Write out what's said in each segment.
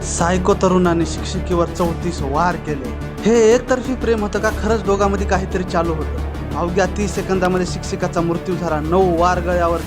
सायको तरुणाने शिक्षिकेवर 34 वार केले। हे एकतर्फी प्रेम होतं का खरंच दोघांमध्ये काहीतरी चालू होतं? अवघ्या 30 सेकंदामध्ये शिक्षिकाचा मृत्यू झाला, 9 वार गळ्यावर।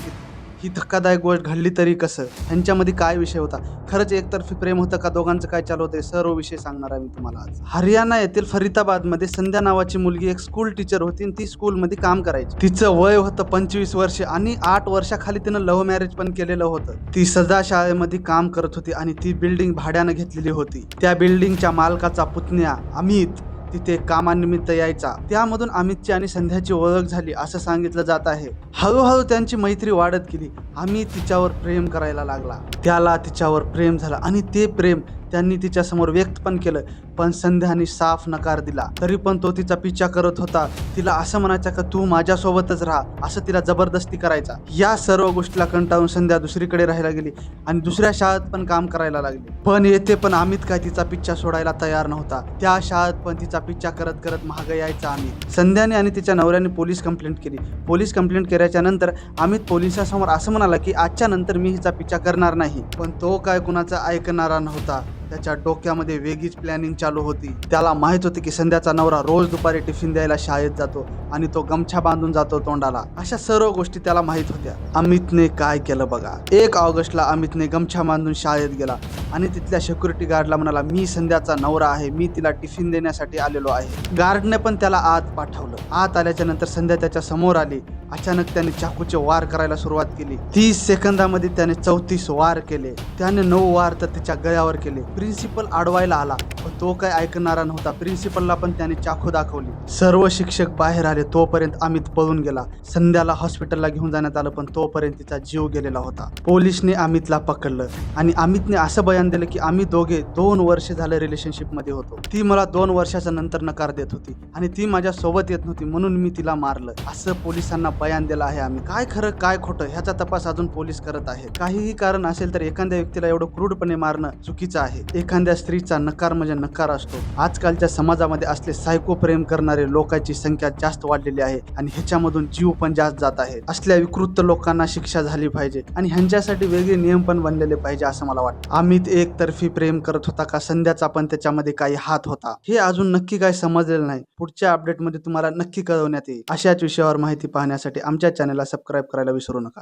ही धक्कादायक गोष्ट घडली तरी कसं? ह्यांच्यामध्ये काय विषय होता? खरंच एकतर्फी प्रेम होतं का दोघांचं काय चालू होतं? सर्व विषय सांगणार आहे मी तुम्हाला आज। हरियाणा येथील फरीदाबादमध्ये संध्या नावाची मुलगी एक स्कूल टीचर होती आणि ती स्कूलमध्ये काम करायची। तिचं वय होतं 25 वर्ष आणि 8 वर्षाखाली तिनं लव्ह मॅरेज पण केलेलं होतं। ती सदा शाळेमध्ये काम करत होती आणि ती बिल्डिंग भाड्यानं घेतलेली होती। त्या बिल्डिंगच्या मालकाचा पुतण्या अमित तिथे कामानिमित्त यायचा। त्यामधून अमितची आणि संध्याची ओळख झाली असं सांगितलं जात आहे। हळूहळू त्यांची मैत्री वाढत गेली। अमित तिच्यावर प्रेम करायला लागला, त्याला तिच्यावर प्रेम झालं आणि ते प्रेम त्यांनी तिच्यासमोर व्यक्त पण केलं, पण संध्याने साफ नकार दिला। तरी पण तो तिचा पिछा करत होता। तिला असं म्हणायचा का तू माझ्यासोबतच राहा, असं तिला जबरदस्ती करायचा। या सर्व गोष्टीला कंटाळून संध्या दुसरीकडे राहायला गेली आणि दुसऱ्या शाळेत पण काम करायला लागली। पण येथे पण अमित काय तिचा पिछा सोडायला तयार नव्हता। त्या शाळेत पण तिचा पिछा करत करत महाग यायचा अमित। संध्याने आणि तिच्या नवऱ्याने पोलीस कंप्लेंट केली। पोलीस कंप्लेंट केल्याच्या नंतर अमित पोलिसांसमोर असं म्हणाला की आजच्या नंतर मी हिचा पिछा करणार नाही। पण तो काय कुणाचा ऐकणारा नव्हता। त्याच्या डोक्यामध्ये वेगळीच प्लॅनिंग चालू होती। त्याला माहित होते की संध्याचा नवरा रोज दुपारी टिफिन द्यायला शाळेत जातो आणि तो गमछा बांधून जातो तोंडाला। अशा सर्व गोष्टी त्याला माहित होत्या। अमितने काय केलं बघा। 1 ऑगस्टला अमितने गमछा बांधून शाळेत गेला आणि तिथल्या सिक्युरिटी गार्डला म्हणाला मी संध्याचा नवरा आहे, मी तिला टिफिन देण्यासाठी आलेलो आहे। गार्डने पण त्याला आत पाठवलं। आत आल्याच्या नंतर संध्या त्याच्या समोर आली। अचानक त्याने चाकूचे वार करायला सुरुवात केली। 30 सेकंदामध्ये त्याने 34 वार केले। त्याने 9 वार तर तिच्या गळ्यावर केले। प्रिन्सिपल अडवायला आला पण तो काय ऐकणारा नव्हता। प्रिन्सिपलला पण त्याने चाकू दाखवली। सर्व शिक्षक बाहेर आले तोपर्यंत अमित पळून गेला। संध्याला हॉस्पिटलला घेऊन जाण्यात आलं पण तोपर्यंत तिचा जीव गेलेला होता। पोलिसने अमितला पकडलं आणि अमितने असं बयान दिलं की आम्ही दोघे 2 वर्ष झाले रिलेशनशिप मध्ये होतो। ती मला 2 वर्षाच्या नंतर नकार देत होती आणि ती माझ्या सोबत येत नव्हती म्हणून मी तिला मारलं, असं पोलिसांना बयान दिलं आहे आम्ही। काय खरं काय खोटं ह्याचा तपास अजून पोलीस करत आहेत। काहीही कारण असेल तर एखाद्या व्यक्तीला एवढं क्रूरपणे मारणं चुकीचं आहे। एखाद्या स्त्रीचा नकार म्हणजे नकार असतो। आजकालच्या समाजामध्ये असले सायको प्रेम करणारे लोकांची संख्या जास्त वाढलेली आहे आणि ह्याच्यामधून जीव पण जास्त जात आहे। असल्या विकृत लोकांना शिक्षा झाली पाहिजे आणि ह्यांच्यासाठी वेगळे नियम पण बनलेले पाहिजे असं मला वाटतं। अमित एकतर्फी प्रेम करत होता का संध्याचा पण त्याच्यामध्ये काही हात होता हे अजून नक्की काय समजलेलं नाही। पुढच्या अपडेटमध्ये तुम्हाला नक्की कळवण्यात येईल। अशाच विषयावर माहिती पाहण्यासाठी आमच्या चॅनलला सबस्क्राईब करायला विसरू नका।